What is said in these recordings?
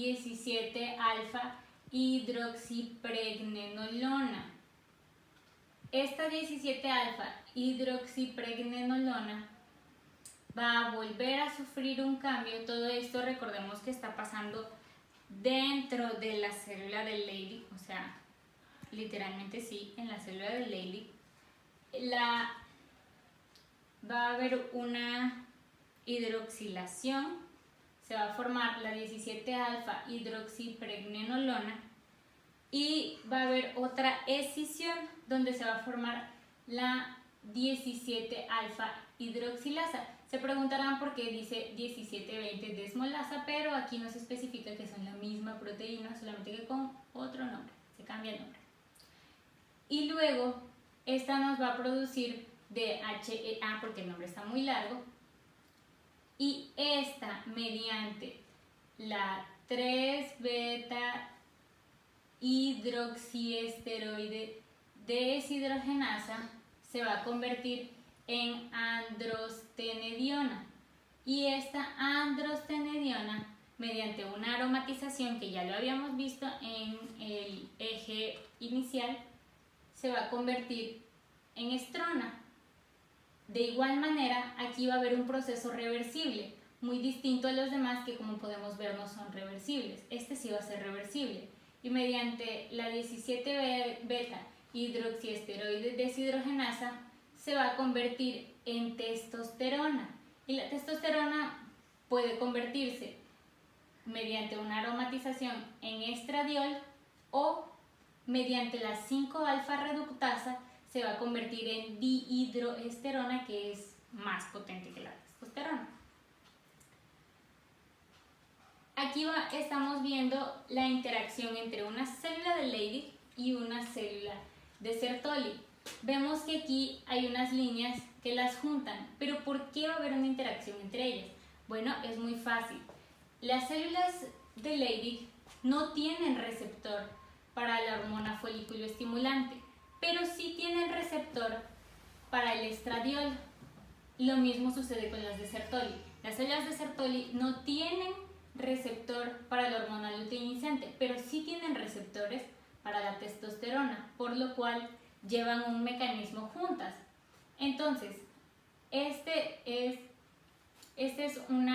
17-alfa hidroxipregnenolona. Esta 17-alfa hidroxipregnenolona va a volver a sufrir un cambio. Todo esto recordemos que está pasando dentro de la célula del Leydig, o sea, literalmente sí, en la célula del Leydig. Va a haber una hidroxilación, se va a formar la 17-alfa hidroxipregnenolona y va a haber otra escisión donde se va a formar la 17-alfa hidroxilasa. Se preguntarán por qué dice 17-20 desmolasa, pero aquí no se especifica que son la misma proteína, solamente que con otro nombre, se cambia el nombre. Y luego esta nos va a producir DHEA porque el nombre está muy largo, y esta mediante la 3-beta hidroxiesteroide deshidrogenasa se va a convertir en androstenediona, y esta androstenediona, mediante una aromatización que ya lo habíamos visto en el eje inicial, se va a convertir en estrona. De igual manera, aquí va a haber un proceso reversible, muy distinto a los demás que, como podemos ver, no son reversibles. Este sí va a ser reversible, y mediante la 17-beta hidroxiesteroide deshidrogenasa se va a convertir en testosterona, y la testosterona puede convertirse mediante una aromatización en estradiol, o mediante la 5-alfa reductasa se va a convertir en dihidroesterona, que es más potente que la testosterona. Aquí estamos viendo la interacción entre una célula de Leydig y una célula de Sertoli. Vemos que aquí hay unas líneas que las juntan, pero ¿por qué va a haber una interacción entre ellas? Bueno, es muy fácil. Las células de Leydig no tienen receptor para la hormona folículo estimulante, pero sí tienen receptor para el estradiol. Lo mismo sucede con las de Sertoli. Las células de Sertoli no tienen receptor para la hormona luteinizante, pero sí tienen receptores para la testosterona, por lo cual llevan un mecanismo juntas. Entonces, este es un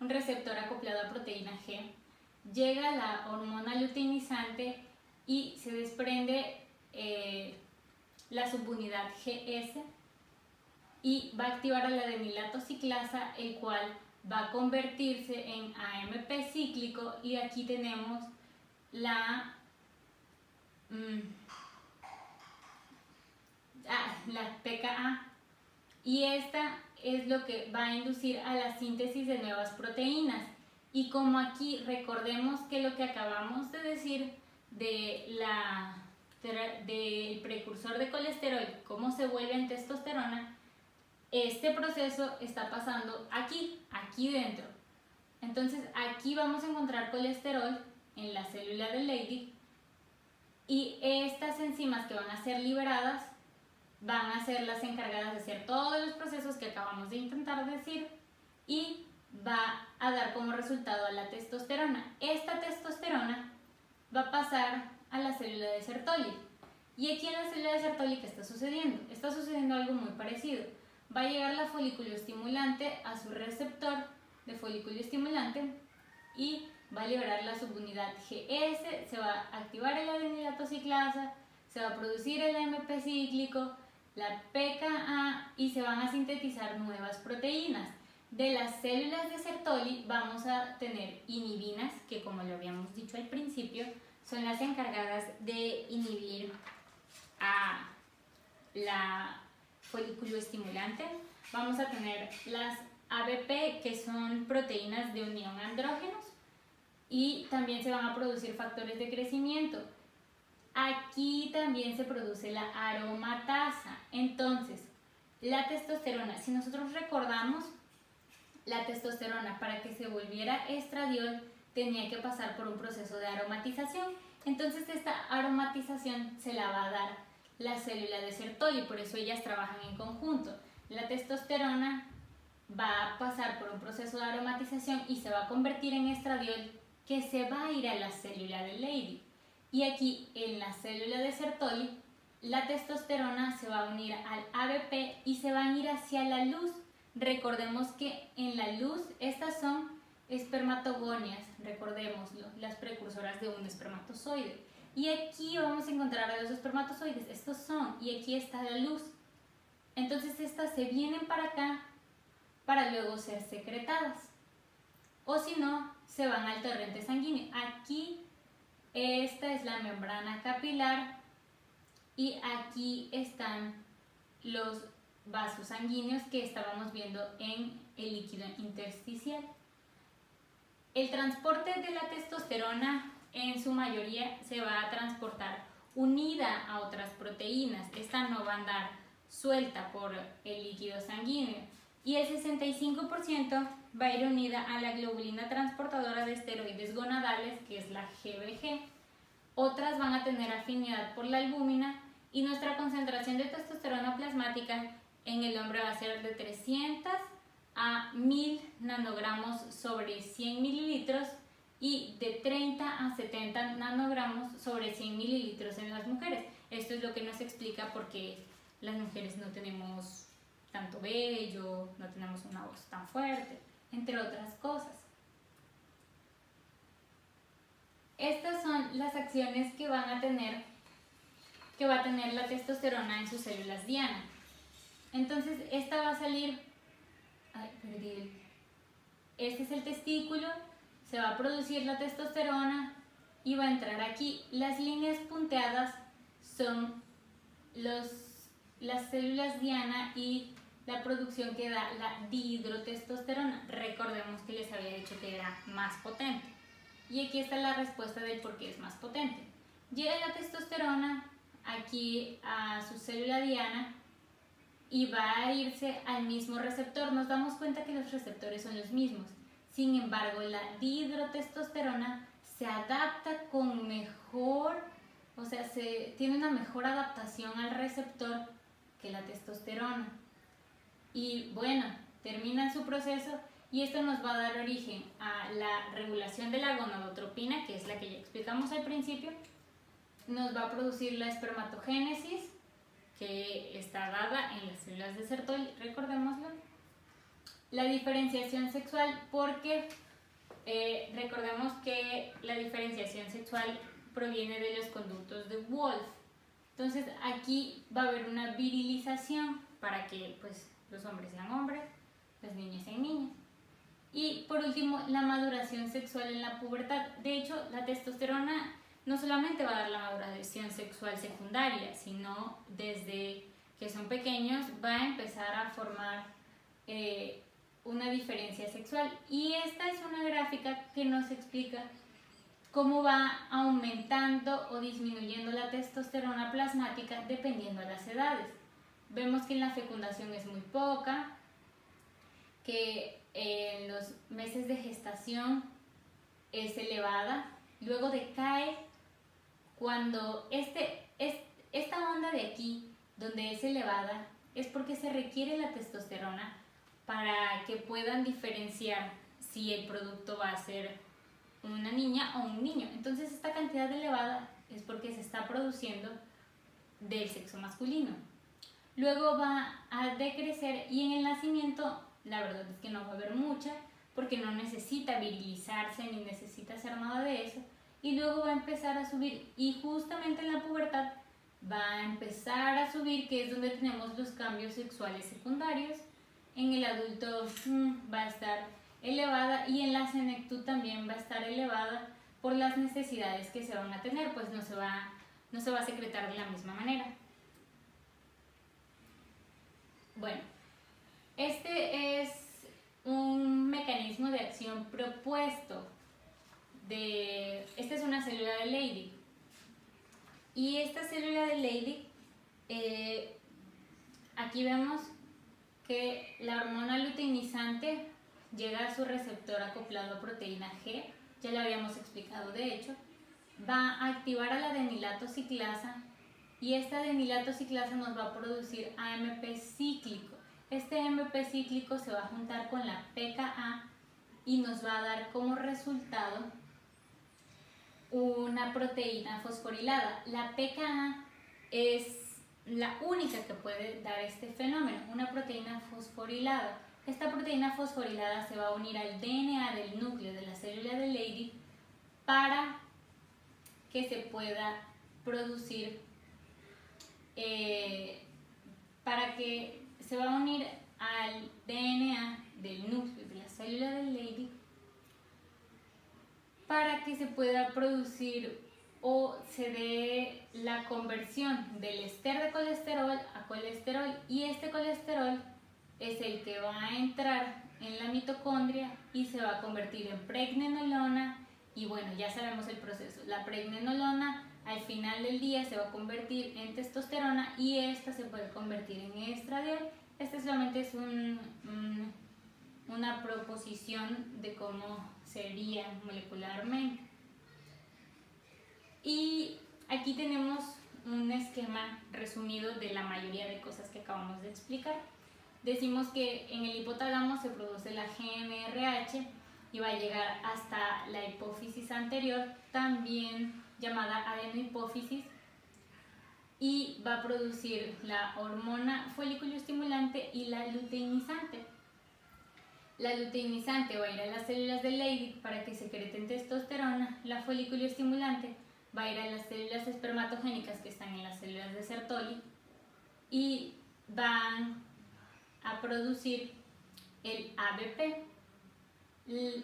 receptor acoplado a proteína G. Llega la hormona luteinizante y se desprende la subunidad GS y va a activar a la adenilato ciclasa, el cual va a convertirse en AMP cíclico, y aquí tenemos la pKa, y esta es lo que va a inducir a la síntesis de nuevas proteínas. Y como aquí recordemos que lo que acabamos de decir del precursor de colesterol, cómo se vuelve en testosterona, este proceso está pasando aquí dentro. Entonces aquí vamos a encontrar colesterol en la célula de Leydig, y estas enzimas que van a ser liberadas van a ser las encargadas de hacer todos los procesos que acabamos de intentar decir, y va a dar como resultado a la testosterona. Esta testosterona va a pasar a la célula de Sertoli, y aquí en la célula de Sertoli, ¿qué está sucediendo? Está sucediendo algo muy parecido. Va a llegar la folículo estimulante a su receptor de folículo estimulante y va a liberar la subunidad GS, se va a activar el adenilato ciclasa, se va a producir el AMP cíclico, la pKa, y se van a sintetizar nuevas proteínas. De las células de Sertoli vamos a tener inhibinas, que como lo habíamos dicho al principio, son las encargadas de inhibir a la folículo estimulante. Vamos a tener las ABP, que son proteínas de unión andrógenos, y también se van a producir factores de crecimiento. Aquí también se produce la aromatasa. Entonces, la testosterona, si nosotros recordamos, la testosterona, para que se volviera estradiol, tenía que pasar por un proceso de aromatización. Entonces esta aromatización se la va a dar la célula de Sertoli, por eso ellas trabajan en conjunto. La testosterona va a pasar por un proceso de aromatización y se va a convertir en estradiol, que se va a ir a la célula de Leydig. Y aquí en la célula de Sertoli, la testosterona se va a unir al ABP y se va a ir hacia la luz. Recordemos que en la luz estas son espermatogonias, recordémoslo, las precursoras de un espermatozoide. Y aquí vamos a encontrar a los espermatozoides, estos son, y aquí está la luz. Entonces estas se vienen para acá para luego ser secretadas. O si no, se van al torrente sanguíneo. Aquí esta es la membrana capilar y aquí están los vasos sanguíneos que estábamos viendo en el líquido intersticial. El transporte de la testosterona en su mayoría se va a transportar unida a otras proteínas. Esta no va a andar suelta por el líquido sanguíneo. Y el 65% va a ir unida a la globulina transportadora de esteroides gonadales, que es la GBG. Otras van a tener afinidad por la albúmina y nuestra concentración de testosterona plasmática en el hombre va a ser de 300 a 1000 nanogramos sobre 100 mililitros y de 30 a 70 nanogramos sobre 100 mililitros en las mujeres. Esto es lo que nos explica por qué las mujeres no tenemos tanto vello, no tenemos una voz tan fuerte, entre otras cosas. Estas son las acciones que va a tener la testosterona en sus células diana. Entonces esta va a salir, este es el testículo, se va a producir la testosterona y va a entrar aquí. Las líneas punteadas son las células diana y la producción que da la dihidrotestosterona. Recordemos que les había dicho que era más potente. Y aquí está la respuesta del por qué es más potente. Llega la testosterona aquí a su célula diana y va a irse al mismo receptor. Nos damos cuenta que los receptores son los mismos. Sin embargo, la dihidrotestosterona se adapta con mejor, tiene una mejor adaptación al receptor que la testosterona. Y bueno, termina su proceso y esto nos va a dar origen a la regulación de la gonadotropina, que es la que ya explicamos al principio. Nos va a producir la espermatogénesis, que está dada en las células de Sertoli, recordémoslo. La diferenciación sexual, porque recordemos que la diferenciación sexual proviene de los conductos de Wolff. Entonces aquí va a haber una virilización para que pues, los hombres sean hombres, las niñas sean niñas. Y por último, la maduración sexual en la pubertad. De hecho, la testosterona no solamente va a dar la maduración sexual secundaria, sino desde que son pequeños va a empezar a formar una diferencia sexual. Y esta es una gráfica que nos explica cómo va aumentando o disminuyendo la testosterona plasmática dependiendo de las edades. Vemos que en la fecundación es muy poca, que en los meses de gestación es elevada, luego decae cuando esta onda de aquí, donde es elevada, es porque se requiere la testosterona para que puedan diferenciar si el producto va a ser una niña o un niño. Entonces esta cantidad elevada es porque se está produciendo del sexo masculino. Luego va a decrecer y en el nacimiento la verdad es que no va a haber mucha porque no necesita virilizarse ni necesita hacer nada de eso, y luego va a empezar a subir y justamente en la pubertad va a empezar a subir, que es donde tenemos los cambios sexuales secundarios. En el adulto va a estar elevada y en la senectud también va a estar elevada por las necesidades que se van a tener, pues no se va a secretar de la misma manera. Bueno, este es un mecanismo de acción propuesto. Esta es una célula de Leydig. Y esta célula de Leydig, aquí vemos que la hormona luteinizante llega a su receptor acoplado a proteína G, ya lo habíamos explicado de hecho, va a activar a la adenilato ciclasa y esta adenilato ciclasa nos va a producir AMP cíclico. este MP cíclico se va a juntar con la pKa y nos va a dar como resultado una proteína fosforilada. La pKa es la única que puede dar este fenómeno, una proteína fosforilada. Esta proteína fosforilada se va a unir al DNA del núcleo de la célula de Leydig para que se pueda producir, para que se va a unir al DNA del núcleo de la célula de Leydig para que se pueda producir o se dé la conversión del éster de colesterol a colesterol, y este colesterol es el que va a entrar en la mitocondria y se va a convertir en pregnenolona. Y bueno, ya sabemos el proceso. La pregnenolona al final del día se va a convertir en testosterona y esta se puede convertir en estradiol. Este solamente es una proposición de cómo sería molecularmente. Y aquí tenemos un esquema resumido de la mayoría de cosas que acabamos de explicar. Decimos que en el hipotálamo se produce la GNRH y va a llegar hasta la hipófisis anterior, también llamada adenohipófisis, y va a producir la hormona folículo estimulante y la luteinizante. La luteinizante va a ir a las células de Leydig para que secreten testosterona, la folículo estimulante va a ir a las células espermatogénicas que están en las células de Sertoli y van a producir el ABP.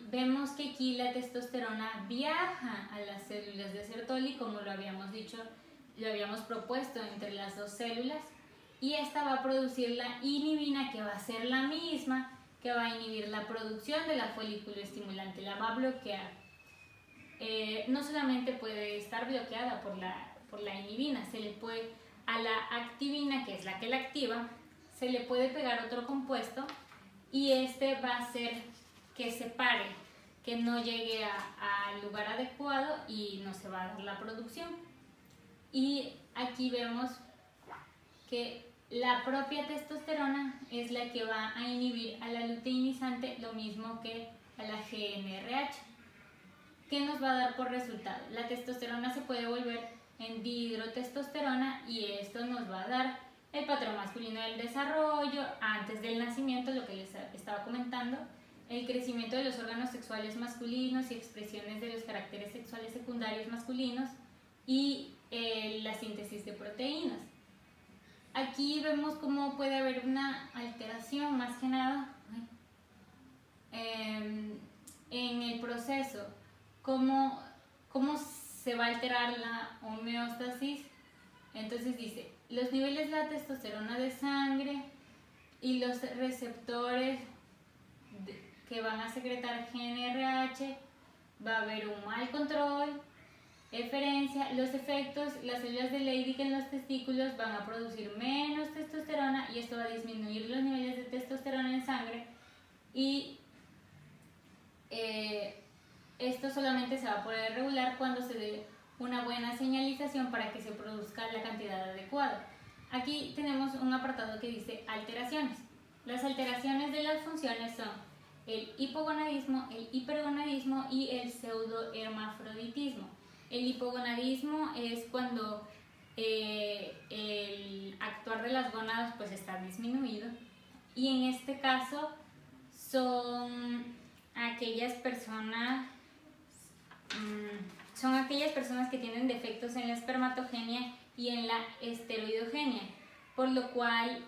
Vemos que aquí la testosterona viaja a las células de Sertoli, como lo habíamos dicho, lo habíamos propuesto entre las dos células, y esta va a producir la inhibina, que va a ser la misma que va a inhibir la producción de la folículo estimulante, la va a bloquear. No solamente puede estar bloqueada por la inhibina, se le puede, a la activina, que es la que la activa, se le puede pegar otro compuesto y este va a hacer que se pare, que no llegue al lugar adecuado y no se va a dar la producción. Y aquí vemos que la propia testosterona es la que va a inhibir a la luteinizante, lo mismo que a la GNRH. ¿Qué nos va a dar por resultado? La testosterona se puede volver en dihidrotestosterona y esto nos va a dar el patrón masculino del desarrollo antes del nacimiento, lo que les estaba comentando, el crecimiento de los órganos sexuales masculinos y expresiones de los caracteres sexuales secundarios masculinos y la síntesis de proteínas. Aquí vemos cómo puede haber una alteración, más que nada, en el proceso, cómo se va a alterar la homeostasis. Entonces dice, los niveles de la testosterona de sangre y los receptores que van a secretar GNRH, va a haber un mal control, eferencia, los efectos, las células de Leydig en los testículos van a producir menos testosterona y esto va a disminuir los niveles de testosterona en sangre y esto solamente se va a poder regular cuando se dé una buena señalización para que se produzca la cantidad adecuada. Aquí tenemos un apartado que dice alteraciones. Las alteraciones de las funciones son el hipogonadismo, el hipergonadismo y el pseudohermafroditismo. El hipogonadismo es cuando el actuar de las gónadas pues está disminuido, y en este caso son aquellas personas que tienen defectos en la espermatogenia y en la esteroidogenia, por lo cual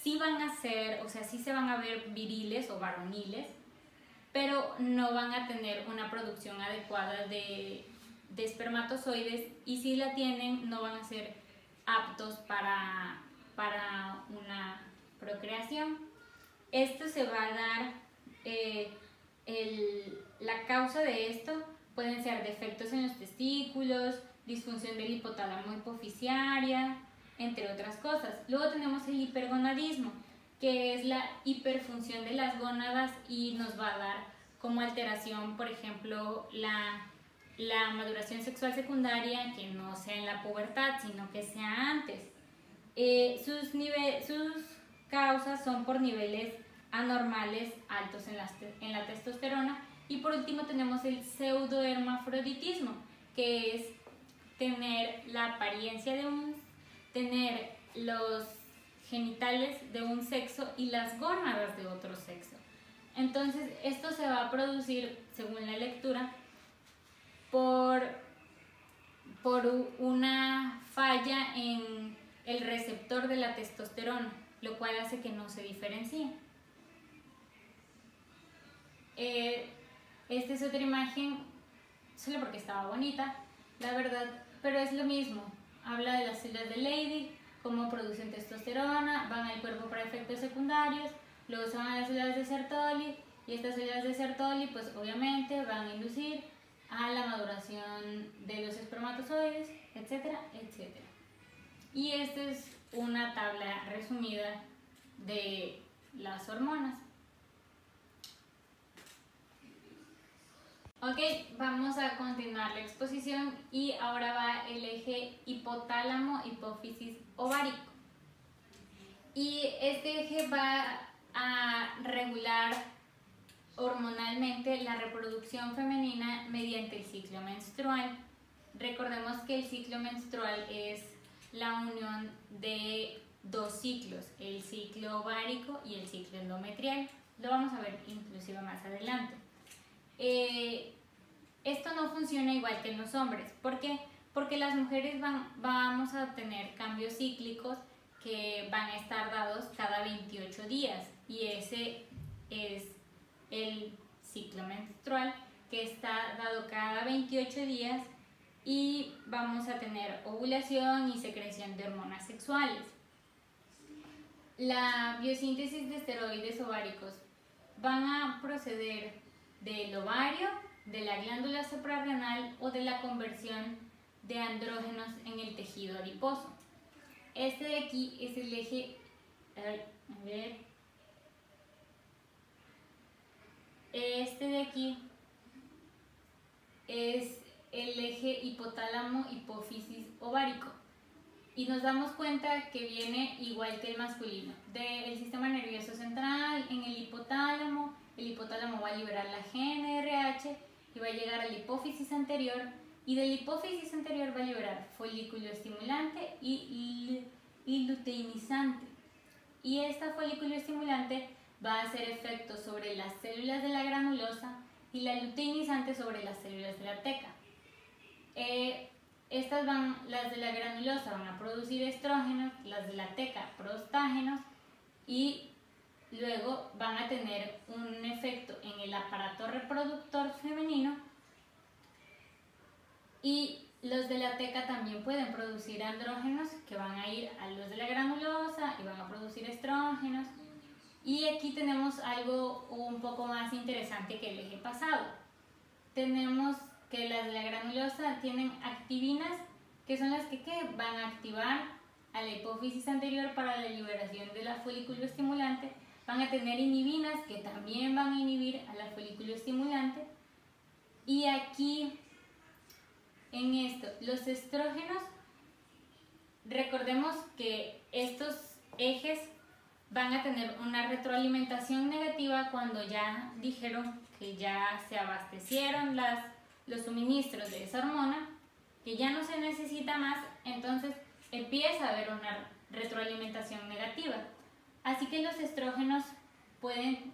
sí van a ser, o sea, sí se van a ver viriles o varoniles, pero no van a tener una producción adecuada de espermatozoides, y si la tienen no van a ser aptos para una procreación. Esto se va a dar, la causa de esto pueden ser defectos en los testículos, disfunción del hipotálamo hipofisiaria, entre otras cosas. Luego tenemos el hipergonadismo, que es la hiperfunción de las gónadas y nos va a dar como alteración, por ejemplo, la maduración sexual secundaria, que no sea en la pubertad, sino que sea antes. Sus causas son por niveles anormales altos en la testosterona. Y por último tenemos el pseudohermafroditismo, que es tener la apariencia tener los genitales de un sexo y las gónadas de otro sexo. Entonces esto se va a producir, según la lectura, por una falla en el receptor de la testosterona, lo cual hace que no se diferencie. Esta es otra imagen, solo porque estaba bonita, la verdad, pero es lo mismo. Habla de las células de Leydig, cómo producen testosterona, van al cuerpo para efectos secundarios, luego se van a las células de Sertoli, y estas células de Sertoli pues obviamente van a inducir a la maduración de los espermatozoides, etcétera, etcétera. Y esta es una tabla resumida de las hormonas. Ok, vamos a continuar la exposición y ahora va el eje hipotálamo, hipófisis, ovárico. Y este eje va a regular hormonalmente la reproducción femenina mediante el ciclo menstrual. Recordemos que el ciclo menstrual es la unión de dos ciclos, el ciclo ovárico y el ciclo endometrial. Lo vamos a ver inclusive más adelante. Esto no funciona igual que en los hombres. ¿Por qué? Porque las mujeres vamos a tener cambios cíclicos que van a estar dados cada 28 días y ese es el ciclo menstrual, que está dado cada 28 días, y vamos a tener ovulación y secreción de hormonas sexuales. La biosíntesis de esteroides ováricos van a proceder del ovario, de la glándula suprarrenal o de la conversión de andrógenos en el tejido adiposo. Este de aquí es el eje, este de aquí es el eje hipotálamo, hipófisis, ovárico. Y nos damos cuenta que viene igual que el masculino, del sistema nervioso central en el hipotálamo va a liberar la GnRH y va a llegar a la hipófisis anterior, y de la hipófisis anterior va a liberar folículo estimulante y luteinizante. Y esta folículo estimulante va a hacer efecto sobre las células de la granulosa y la luteinizante sobre las células de la teca. Las de la granulosa van a producir estrógenos, las de la teca prostágenos, y luego van a tener un efecto en el aparato reproductor femenino, y los de la teca también pueden producir andrógenos que van a ir a los de la granulosa y van a producir estrógenos. Y aquí tenemos algo un poco más interesante que el eje pasado. Tenemos que las de la granulosa tienen activinas, que son las que van a activar a la hipófisis anterior para la liberación de la folículo estimulante. Van a tener inhibinas que también van a inhibir a la folículo estimulante. Y aquí, en esto, los estrógenos, recordemos que estos ejes van a tener una retroalimentación negativa cuando ya dijeron que ya se abastecieron los suministros de esa hormona, que ya no se necesita más, entonces empieza a haber una retroalimentación negativa. Así que los estrógenos pueden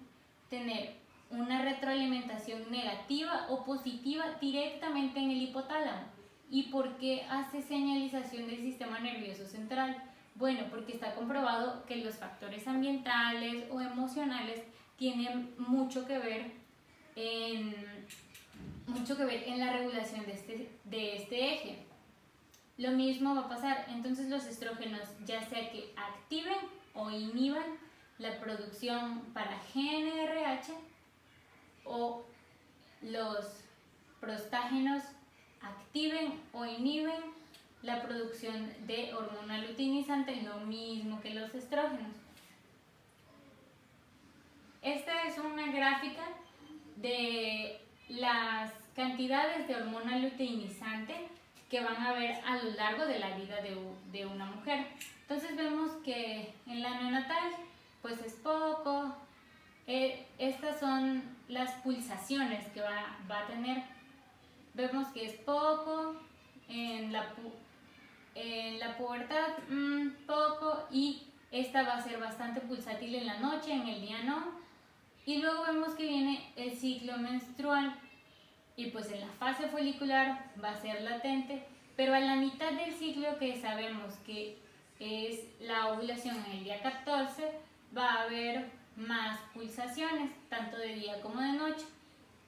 tener una retroalimentación negativa o positiva directamente en el hipotálamo. ¿Y por qué hace señalización del sistema nervioso central? Bueno, porque está comprobado que los factores ambientales o emocionales tienen mucho que ver en la regulación de este eje. Lo mismo va a pasar, entonces los estrógenos, ya sea que activen o inhiban la producción para GnRH, o los prostágenos activen o inhiben la producción de hormona luteinizante, lo mismo que los estrógenos. Esta es una gráfica de las cantidades de hormona luteinizante que van a haber a lo largo de la vida de una mujer. Entonces vemos que en la neonatal pues es poco. Estas son las pulsaciones que va a tener. Vemos que es poco, en la pubertad poco, y esta va a ser bastante pulsátil en la noche, en el día no. Y luego vemos que viene el ciclo menstrual, y pues en la fase folicular va a ser latente, pero a la mitad del ciclo, que sabemos que es la ovulación en el día 14, va a haber más pulsaciones, tanto de día como de noche.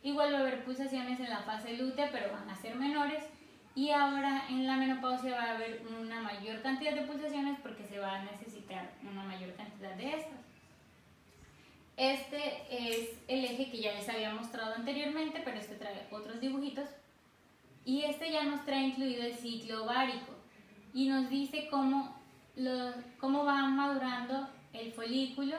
Igual va a haber pulsaciones en la fase lútea, pero van a ser menores. Y ahora en la menopausia va a haber una mayor cantidad de pulsaciones porque se va a necesitar una mayor cantidad de estas. Este es el eje que ya les había mostrado anteriormente, pero este trae otros dibujitos. Y este ya nos trae incluido el ciclo ovárico y nos dice cómo va madurando el folículo.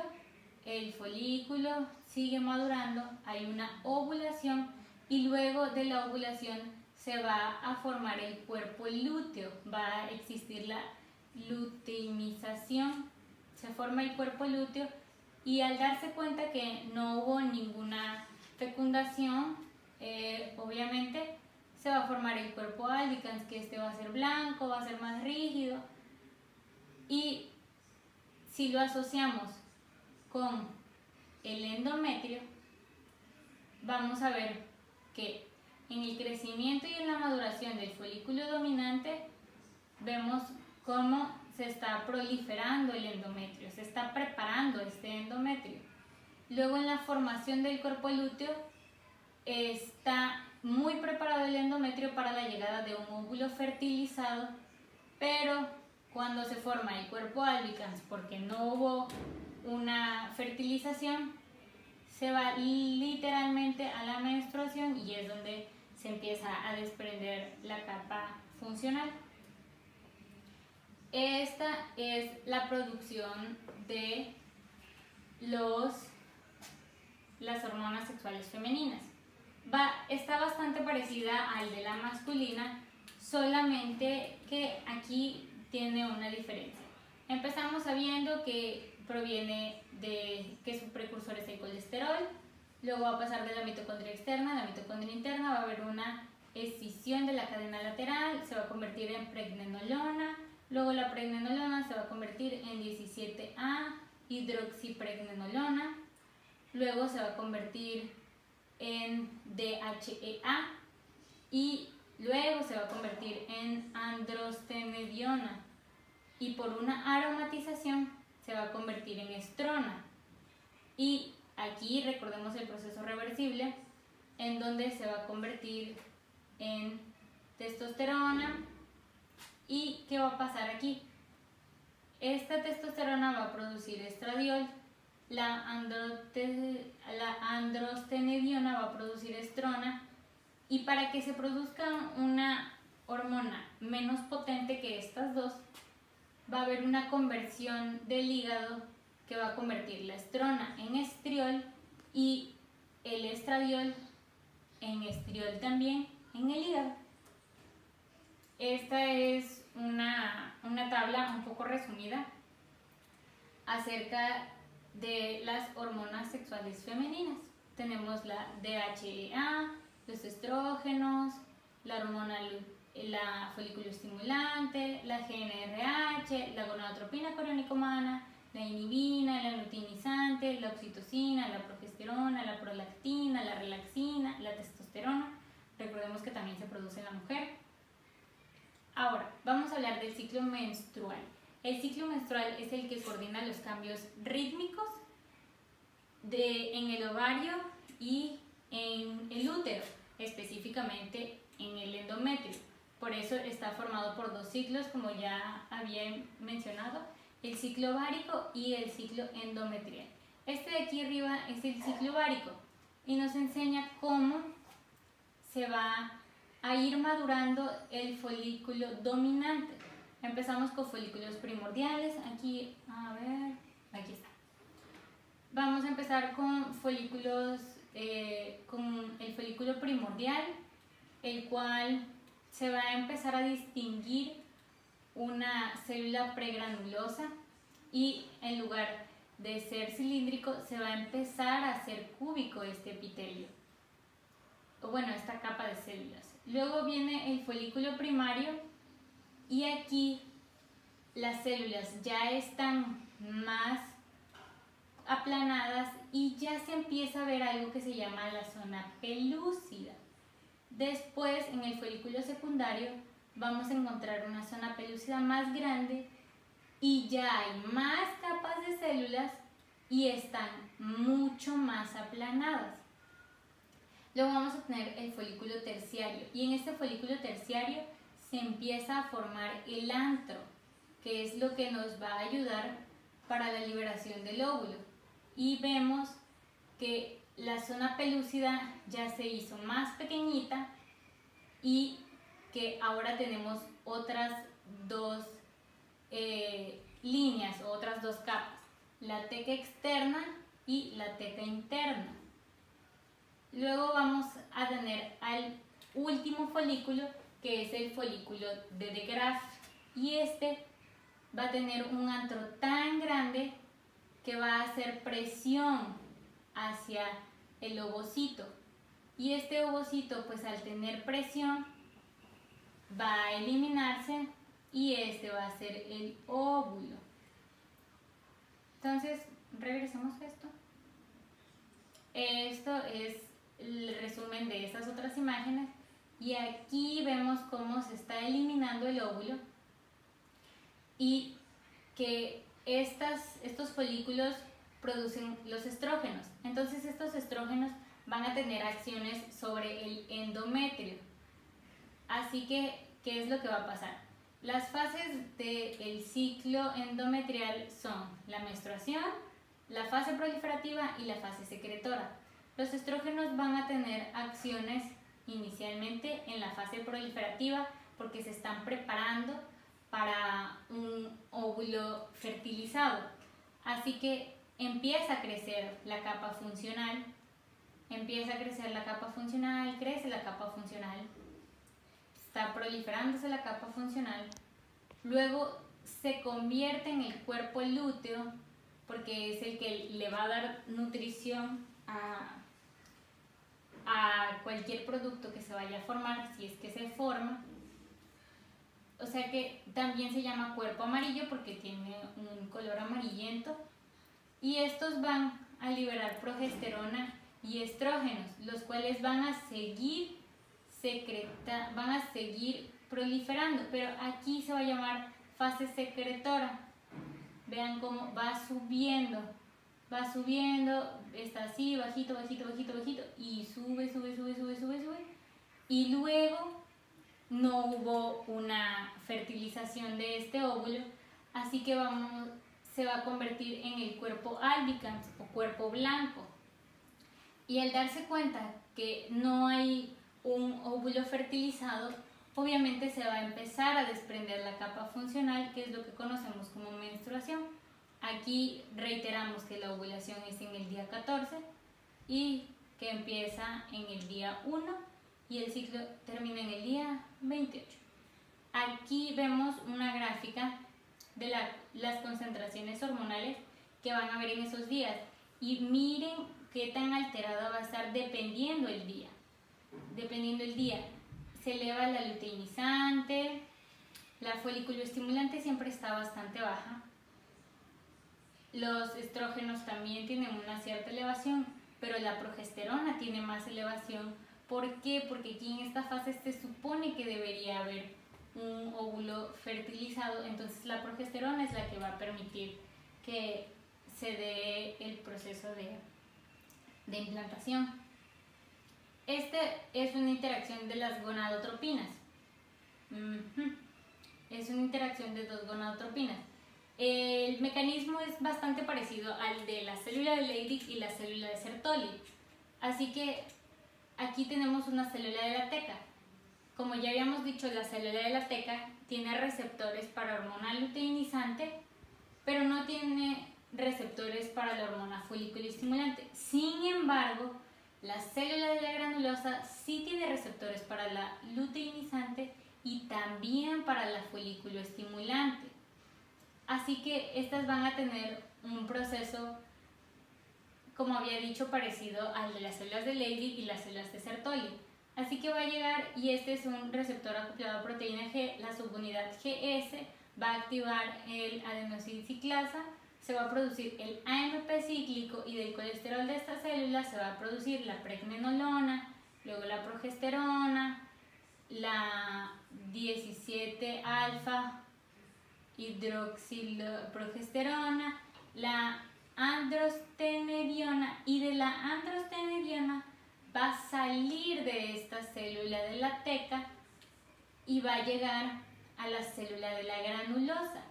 El folículo sigue madurando, hay una ovulación y luego de la ovulación se va a formar el cuerpo lúteo, va a existir la luteinización, se forma el cuerpo lúteo, y al darse cuenta que no hubo ninguna fecundación, obviamente se va a formar el cuerpo albicans, que este va a ser blanco, va a ser más rígido, y si lo asociamos con el endometrio, vamos a ver que en el crecimiento y en la maduración del folículo dominante vemos cómo se está proliferando el endometrio, se está preparando este endometrio. Luego en la formación del cuerpo lúteo está muy preparado el endometrio para la llegada de un óvulo fertilizado, pero cuando se forma el cuerpo albicans porque no hubo una fertilización, se va literalmente a la menstruación y es donde se empieza a desprender la capa funcional. Esta es la producción de las hormonas sexuales femeninas. Está bastante parecida al de la masculina, solamente que aquí tiene una diferencia. Empezamos sabiendo que proviene de que su precursor es el colesterol, luego va a pasar de la mitocondria externa a la mitocondria interna, va a haber una escisión de la cadena lateral, se va a convertir en pregnenolona, luego la pregnenolona se va a convertir en 17A hidroxipregnenolona, luego se va a convertir en DHEA y luego se va a convertir en androstenediona, y por una aromatización se va a convertir en estrona. Y aquí recordemos el proceso reversible, en donde se va a convertir en testosterona. ¿Y qué va a pasar aquí? Esta testosterona va a producir estradiol, la androstenediona va a producir estrona, y para que se produzca una hormona menos potente que estas dos, va a haber una conversión del hígado que va a convertir la estrona en estriol y el estradiol en estriol también en el hígado. Esta es una tabla un poco resumida acerca de las hormonas sexuales femeninas. Tenemos la DHEA, los estrógenos, la hormona la folículo estimulante, la GnRH, la gonadotropina coriónico-humana, la inhibina, la luteinizante, la oxitocina, la progesterona, la prolactina, la relaxina, la testosterona. Recordemos que también se produce en la mujer. Ahora, vamos a hablar del ciclo menstrual. El ciclo menstrual es el que coordina los cambios rítmicos en el ovario y en el útero, específicamente en el endometrio. Por eso está formado por dos ciclos, como ya había mencionado, el ciclo ovárico y el ciclo endometrial. Este de aquí arriba es el ciclo ovárico y nos enseña cómo se va a ir madurando el folículo dominante. Empezamos con folículos primordiales. Aquí, aquí está. Vamos a empezar con folículos, con el folículo primordial, el cual se va a empezar a distinguir una célula pregranulosa, y en lugar de ser cilíndrico se va a empezar a hacer cúbico este epitelio, o bueno, esta capa de células. Luego viene el folículo primario y aquí las células ya están más aplanadas y ya se empieza a ver algo que se llama la zona pelúcida. Después, en el folículo secundario, vamos a encontrar una zona pelúcida más grande y ya hay más capas de células y están mucho más aplanadas. Luego vamos a tener el folículo terciario y en este folículo terciario se empieza a formar el antro, que es lo que nos va a ayudar para la liberación del óvulo. Y vemos que la zona pelúcida ya se hizo más pequeñita y que ahora tenemos otras dos líneas o otras dos capas, la teca externa y la teca interna. Luego vamos a tener al último folículo, que es el folículo de De Graaf, y este va a tener un antro tan grande que va a hacer presión hacia el ovocito, y este ovocito, pues al tener presión, va a eliminarse y este va a ser el óvulo. Entonces, regresemos a esto. Esto es el resumen de estas otras imágenes y aquí vemos cómo se está eliminando el óvulo y que estos folículos producen los estrógenos. Entonces estos estrógenos van a tener acciones sobre el endometrio. Así que, ¿qué es lo que va a pasar? Las fases del ciclo endometrial son la menstruación, la fase proliferativa y la fase secretora. Los estrógenos van a tener acciones inicialmente en la fase proliferativa porque se están preparando para un óvulo fertilizado. Así que empieza a crecer la capa funcional, crece la capa funcional, está proliferándose la capa funcional, luego se convierte en el cuerpo lúteo porque es el que le va a dar nutrición a cualquier producto que se vaya a formar, si es que se forma. O sea que también se llama cuerpo amarillo porque tiene un color amarillento, y estos van a liberar progesterona y estrógenos, los cuales van a seguir proliferando, pero aquí se va a llamar fase secretora. Vean cómo va subiendo, está así, bajito, y sube, y luego no hubo una fertilización de este óvulo, así que se va a convertir en el cuerpo albicans o cuerpo blanco. Y al darse cuenta que no hay un óvulo fertilizado, obviamente se va a empezar a desprender la capa funcional, que es lo que conocemos como menstruación. Aquí reiteramos que la ovulación es en el día 14 y que empieza en el día 1 y el ciclo termina en el día 28. Aquí vemos una gráfica de las concentraciones hormonales que van a haber en esos días y miren qué tan alterada va a estar dependiendo el día. Se eleva la luteinizante, la folículo estimulante siempre está bastante baja. Los estrógenos también tienen una cierta elevación, pero la progesterona tiene más elevación. ¿Por qué? Porque aquí en esta fase se supone que debería haber un óvulo fertilizado, entonces la progesterona es la que va a permitir que se dé el proceso de implantación. Esta es una interacción de las gonadotropinas. Es una interacción de dos gonadotropinas. El mecanismo es bastante parecido al de la célula de Leydig y la célula de Sertoli. Así que aquí tenemos una célula de la teca. Como ya habíamos dicho, la célula de la teca tiene receptores para hormona luteinizante, pero no tiene receptores para la hormona folículo estimulante. Sin embargo, la célula de la granulosa sí tiene receptores para la luteinizante y también para la folículo estimulante. Así que estas van a tener un proceso, como había dicho, parecido al de las células de Leydig y las células de Sertoli. Así que va a llegar, y este es un receptor acoplado a proteína G, la subunidad GS va a activar el adenosín-ciclasa, se va a producir el AMP cíclico y del colesterol de esta célula se va a producir la pregnenolona, luego la progesterona, la 17-alfa hidroxiprogesterona, la androstenediona, y de la androstenediona va a salir de esta célula de la teca y va a llegar a la célula de la granulosa.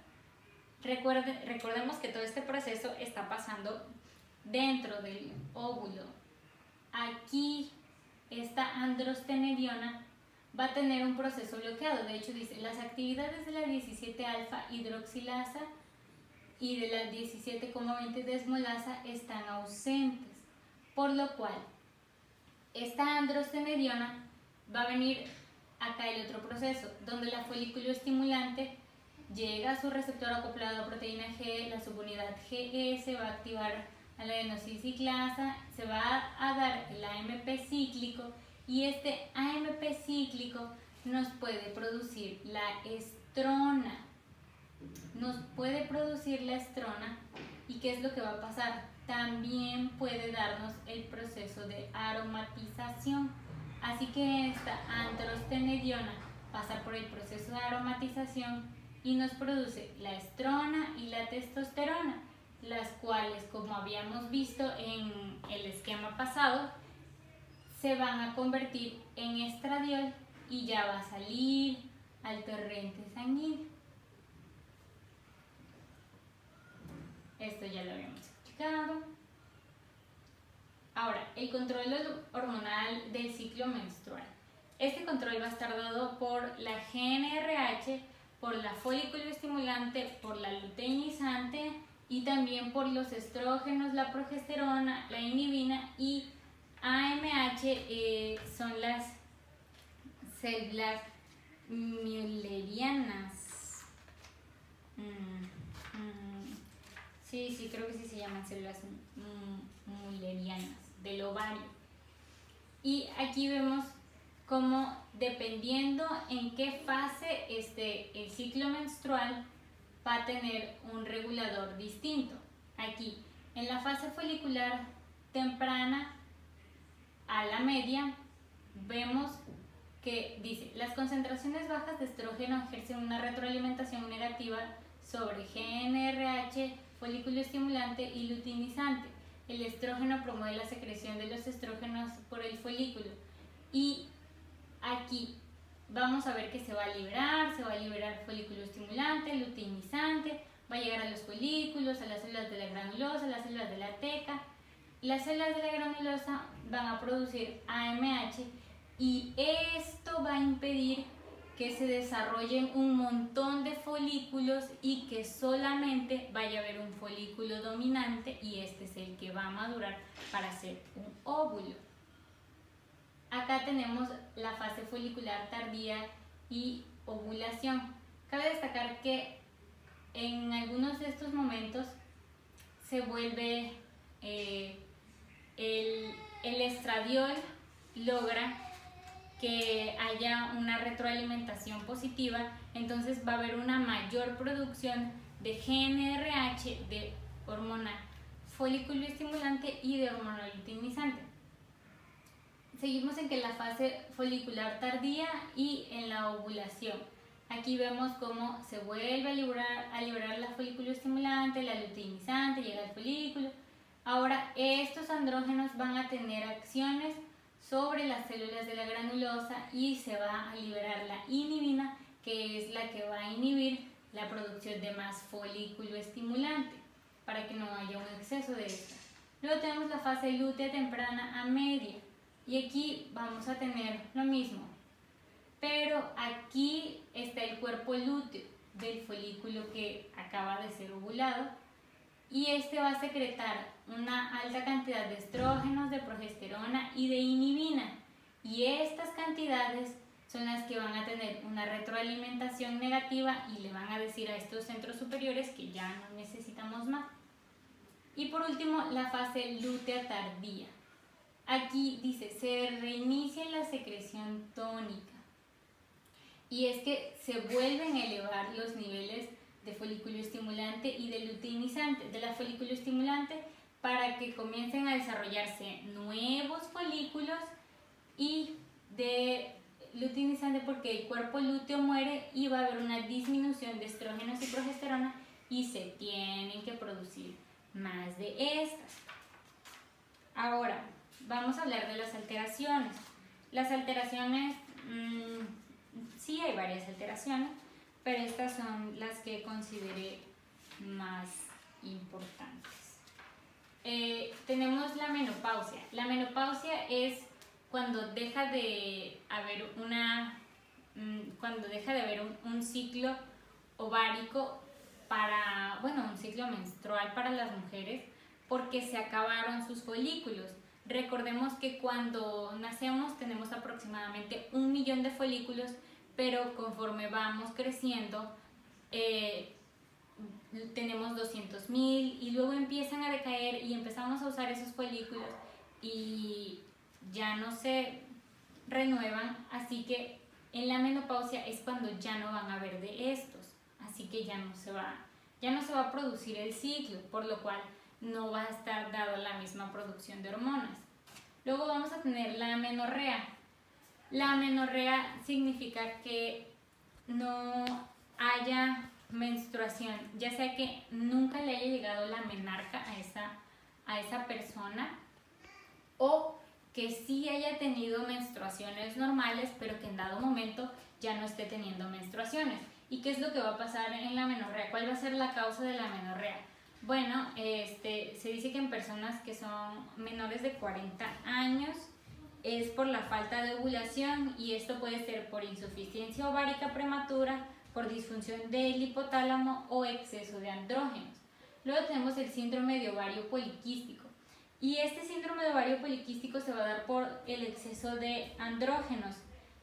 Recordemos que todo este proceso está pasando dentro del óvulo. Aquí esta androstenediona va a tener un proceso bloqueado. De hecho dice, las actividades de la 17-alfa hidroxilasa y de la 17,20 desmolasa están ausentes, por lo cual esta androstenediona va a venir acá el otro proceso, donde la folículo estimulante llega a su receptor acoplado a proteína G, la subunidad GS va a activar a la adenosín-ciclasa, se va a dar el AMP cíclico, y este AMP cíclico nos puede producir la estrona. ¿Y qué es lo que va a pasar? También puede darnos el proceso de aromatización. Así que esta androstenediona pasa por el proceso de aromatización y nos produce la estrona y la testosterona, las cuales, como habíamos visto en el esquema pasado, se van a convertir en estradiol y ya va a salir al torrente sanguíneo. Esto ya lo habíamos explicado. Ahora, el control hormonal del ciclo menstrual. Este control va a estar dado por la GnRH, por la folículo estimulante, por la luteinizante y también por los estrógenos, la progesterona, la inhibina y AMH, son las células müllerianas. Sí, creo que sí se llaman células müllerianas del ovario. Y aquí vemos cómo, dependiendo en qué fase esté el ciclo menstrual, va a tener un regulador distinto. Aquí, en la fase folicular temprana a la media, vemos que dice, las concentraciones bajas de estrógeno ejercen una retroalimentación negativa sobre GnRH, folículo estimulante y luteinizante. El estrógeno promueve la secreción de los estrógenos por el folículo. Y aquí vamos a ver que se va a liberar folículo estimulante, luteinizante, va a llegar a los folículos, a las células de la granulosa, a las células de la teca. Las células de la granulosa van a producir AMH y esto va a impedir que se desarrollen un montón de folículos y que solamente vaya a haber un folículo dominante, y este es el que va a madurar para ser un óvulo. Acá tenemos la fase folicular tardía y ovulación. Cabe destacar que en algunos de estos momentos se vuelve el estradiol logra que haya una retroalimentación positiva, entonces va a haber una mayor producción de GnRH, de hormona folículo estimulante y de hormona luteinizante. Seguimos en que la fase folicular tardía y en la ovulación. Aquí vemos cómo se vuelve a liberar la folículo estimulante, la luteinizante, llega al folículo. Ahora estos andrógenos van a tener acciones sobre las células de la granulosa y se va a liberar la inhibina, que es la que va a inhibir la producción de más folículo estimulante para que no haya un exceso de esta. Luego tenemos la fase lútea temprana a media y aquí vamos a tener lo mismo, pero aquí está el cuerpo lúteo del folículo que acaba de ser ovulado y este va a secretar una alta cantidad de estrógenos, de progesterona y de inhibina, y estas cantidades son las que van a tener una retroalimentación negativa y le van a decir a estos centros superiores que ya no necesitamos más. Y por último, la fase lútea tardía. Aquí dice, se reinicia la secreción tónica. Y es que se vuelven a elevar los niveles de folículo estimulante y de luteinizante, de la folículo estimulante, para que comiencen a desarrollarse nuevos folículos, y de luteinizante porque el cuerpo lúteo muere y va a haber una disminución de estrógenos y progesterona y se tienen que producir más de estas. Ahora, vamos a hablar de las alteraciones. Las alteraciones, sí hay varias alteraciones, pero estas son las que consideré más importantes. Tenemos la menopausia. La menopausia es cuando deja de haber un ciclo ovárico un ciclo menstrual para las mujeres, porque se acabaron sus folículos. Recordemos que cuando nacemos tenemos aproximadamente 1 millón de folículos, pero conforme vamos creciendo tenemos 200.000 y luego empiezan a decaer y empezamos a usar esos folículos y ya no se renuevan, así que en la menopausia es cuando ya no van a haber de estos, así que ya no se va a producir el ciclo, por lo cual no va a estar dado la misma producción de hormonas. Luego vamos a tener la amenorrea. La amenorrea significa que no haya menstruación, ya sea que nunca le haya llegado la menarca a esa persona, o que sí haya tenido menstruaciones normales, pero que en dado momento ya no esté teniendo menstruaciones. ¿Y qué es lo que va a pasar en la amenorrea? ¿Cuál va a ser la causa de la amenorrea? Bueno, se dice que en personas que son menores de 40 años es por la falta de ovulación, y esto puede ser por insuficiencia ovárica prematura, por disfunción del hipotálamo o exceso de andrógenos. Luego tenemos el síndrome de ovario poliquístico. Y este síndrome de ovario poliquístico se va a dar por el exceso de andrógenos,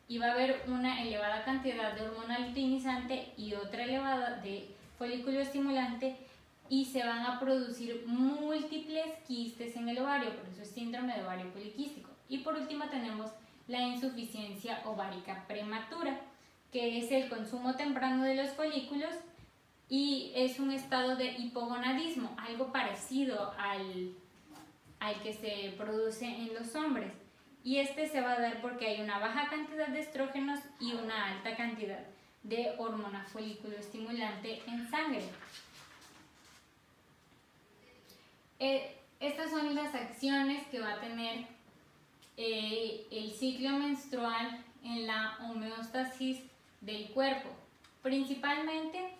y va a haber una elevada cantidad de hormona luteinizante y otra elevada de folículo estimulante, y se van a producir múltiples quistes en el ovario, por eso es síndrome de ovario poliquístico. Y por último tenemos la insuficiencia ovárica prematura, que es el consumo temprano de los folículos y es un estado de hipogonadismo, algo parecido al que se produce en los hombres. Y este se va a dar porque hay una baja cantidad de estrógenos y una alta cantidad de hormona folículo estimulante en sangre. Estas son las acciones que va a tener el ciclo menstrual en la homeostasis del cuerpo. Principalmente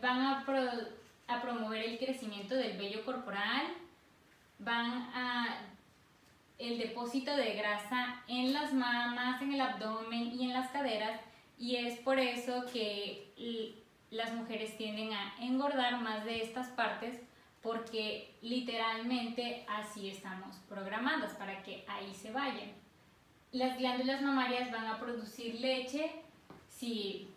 van a promover el crecimiento del vello corporal, el depósito de grasa en las mamas, en el abdomen y en las caderas, y es por eso que las mujeres tienden a engordar más de estas partes, porque literalmente así estamos programadas para que ahí se vayan. Las glándulas mamarias van a producir leche si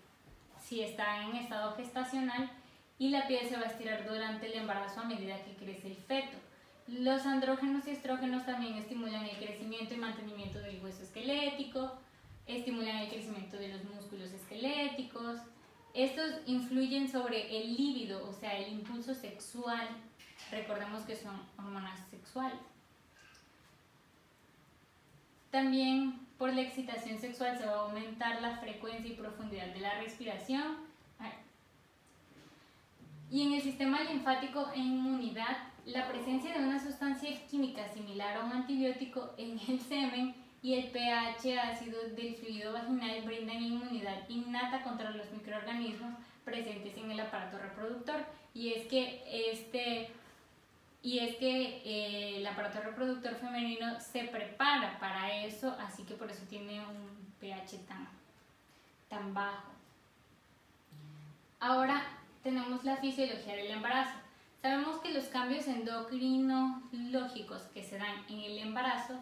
está en estado gestacional, y la piel se va a estirar durante el embarazo a medida que crece el feto. Los andrógenos y estrógenos también estimulan el crecimiento y mantenimiento del hueso esquelético, estimulan el crecimiento de los músculos esqueléticos. Estos influyen sobre el líbido, o sea, el impulso sexual. Recordemos que son hormonas sexuales. También por la excitación sexual se va a aumentar la frecuencia y profundidad de la respiración. Y en el sistema linfático e inmunidad, la presencia de una sustancia química similar a un antibiótico en el semen y el pH ácido del fluido vaginal brindan inmunidad innata contra los microorganismos presentes en el aparato reproductor. Y es que el aparato reproductor femenino se prepara para eso, así que por eso tiene un pH tan bajo. Ahora tenemos la fisiología del embarazo. Sabemos que los cambios endocrinológicos que se dan en el embarazo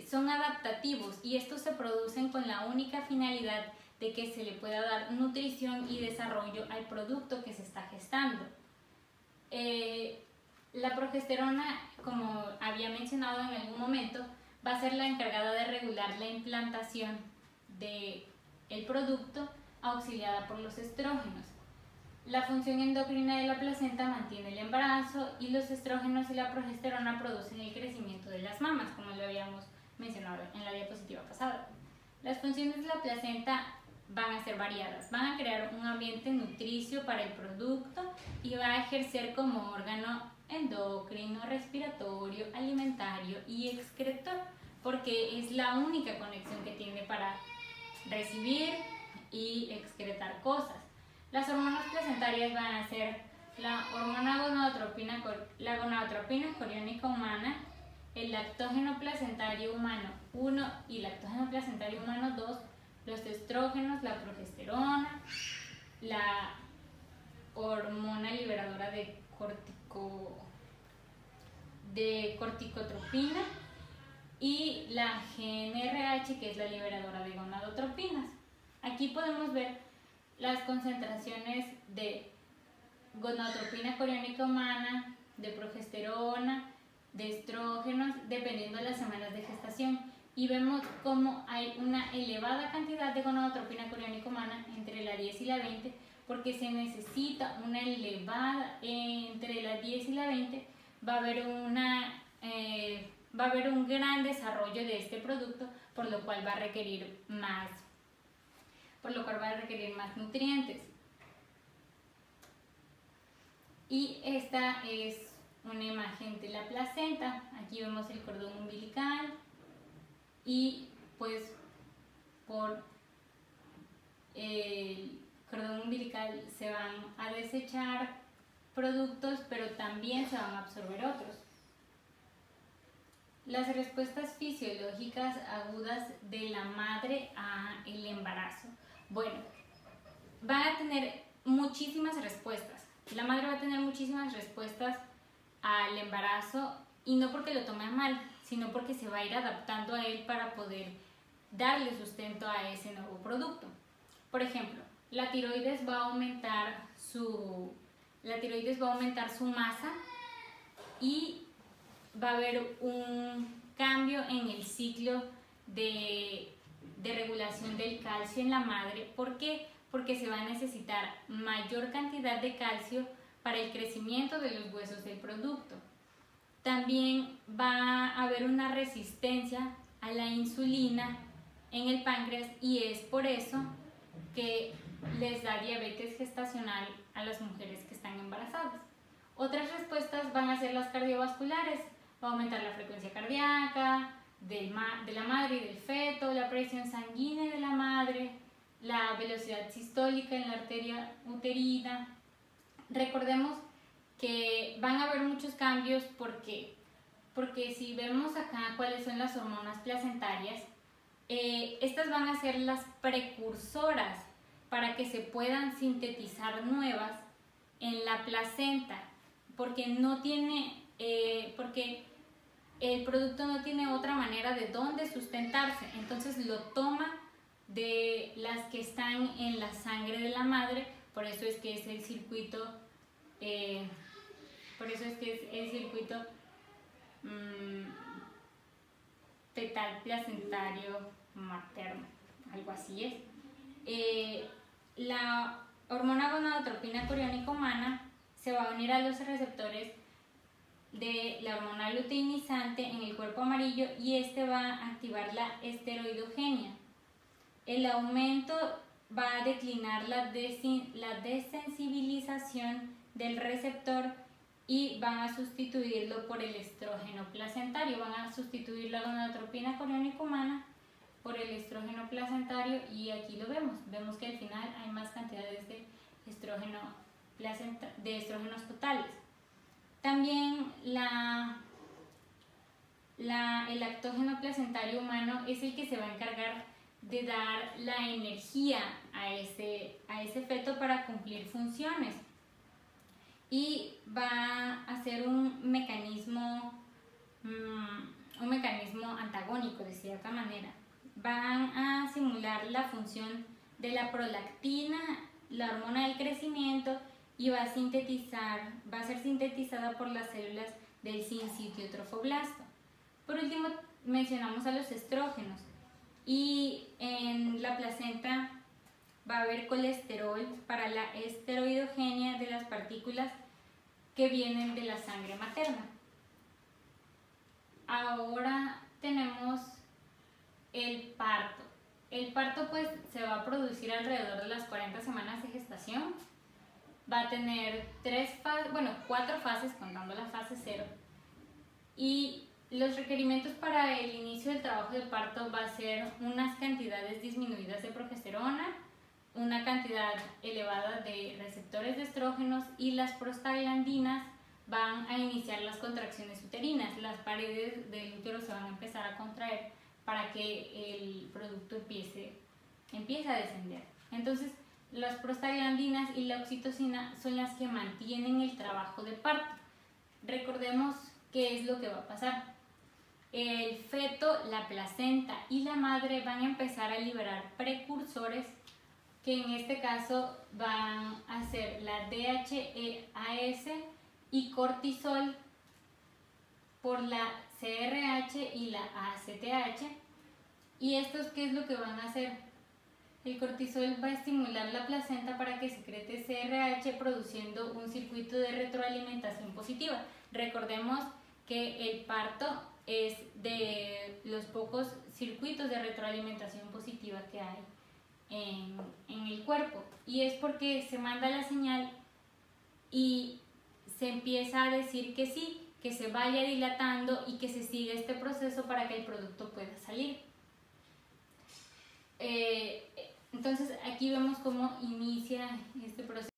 son adaptativos, y estos se producen con la única finalidad de que se le pueda dar nutrición y desarrollo al producto que se está gestando. La progesterona, como había mencionado en algún momento, va a ser la encargada de regular la implantación del producto, auxiliada por los estrógenos. La función endocrina de la placenta mantiene el embarazo y los estrógenos y la progesterona producen el crecimiento de las mamas, como lo habíamos mencionado en la diapositiva pasada. Las funciones de la placenta van a ser variadas, van a crear un ambiente nutricio para el producto y va a ejercer como órgano endocrino, respiratorio, alimentario y excretor, porque es la única conexión que tiene para recibir y excretar cosas. Las hormonas placentarias van a ser la hormona la gonadotropina coriónica humana, el lactógeno placentario humano 1 y lactógeno placentario humano 2, los estrógenos, la progesterona, la hormona liberadora de corticotropina y la GnRH, que es la liberadora de gonadotropinas. Aquí podemos ver las concentraciones de gonadotropina coriónica humana, de progesterona, de estrógenos, dependiendo de las semanas de gestación. Y vemos cómo hay una elevada cantidad de gonadotropina coriónica humana entre la 10 y la 20, porque se necesita una elevada entre la 10 y la 20, va a haber un gran desarrollo de este producto, por lo cual va a requerir más nutrientes. Y esta es una imagen de la placenta. Aquí vemos el cordón umbilical y pues por el cordón umbilical se van a desechar productos, pero también se van a absorber otros. Las respuestas fisiológicas agudas de la madre al embarazo. Bueno, van a tener muchísimas respuestas. La madre va a tener muchísimas respuestas al embarazo, y no porque lo tome mal, sino porque se va a ir adaptando a él para poder darle sustento a ese nuevo producto. Por ejemplo, la tiroides va a aumentar su masa y va a haber un cambio en el ciclo de regulación del calcio en la madre. ¿Por qué? Porque se va a necesitar mayor cantidad de calcio para el crecimiento de los huesos del producto. También va a haber una resistencia a la insulina en el páncreas, y es por eso que les da diabetes gestacional a las mujeres que están embarazadas. Otras respuestas van a ser las cardiovasculares. Va a aumentar la frecuencia cardíaca de la madre y del feto, la presión sanguínea de la madre, la velocidad sistólica en la arteria uterina. Recordemos que van a haber muchos cambios porque si vemos acá cuáles son las hormonas placentarias, estas van a ser las precursoras para que se puedan sintetizar nuevas en la placenta, porque el producto no tiene otra manera de dónde sustentarse, entonces lo toma de las que están en la sangre de la madre. Por eso es que es el circuito fetal placentario materno, algo así es. La hormona gonadotropina coriónica humana se va a unir a los receptores de la hormona luteinizante en el cuerpo amarillo, y este va a activar la esteroidogenia. El aumento va a declinar la desensibilización del receptor y van a sustituirlo por el estrógeno placentario. Van a sustituir la gonadotropina coriónica humana por el estrógeno placentario, y aquí lo vemos que al final hay más cantidades de estrógenos totales. También el lactógeno placentario humano es el que se va a encargar de dar la energía a ese feto para cumplir funciones, y va a ser un mecanismo antagónico de cierta manera. Van a simular la función de la prolactina, la hormona del crecimiento, y va a ser sintetizada por las células del sincitio trofoblasto. Por último, mencionamos a los estrógenos, y en la placenta va a haber colesterol para la esteroidogenia de las partículas que vienen de la sangre materna. Ahora tenemos el parto. El parto pues se va a producir alrededor de las 40 semanas de gestación. Va a tener 4 fases contando la fase 0. Y los requerimientos para el inicio del trabajo de parto va a ser unas cantidades disminuidas de progesterona, una cantidad elevada de receptores de estrógenos, y las prostaglandinas van a iniciar las contracciones uterinas. Las paredes del útero se van a empezar a contraer para que el producto empiece a descender. Entonces, las prostaglandinas y la oxitocina son las que mantienen el trabajo de parto. Recordemos qué es lo que va a pasar. El feto, la placenta y la madre van a empezar a liberar precursores, que en este caso van a ser la DHEAS y cortisol por la CRH y la ACTH. ¿Y estos qué es lo que van a hacer? El cortisol va a estimular la placenta para que secrete CRH, produciendo un circuito de retroalimentación positiva. Recordemos que el parto es de los pocos circuitos de retroalimentación positiva que hay en el cuerpo, y es porque se manda la señal y se empieza a decir que sí, que se vaya dilatando y que se siga este proceso para que el producto pueda salir. Entonces aquí vemos cómo inicia este proceso.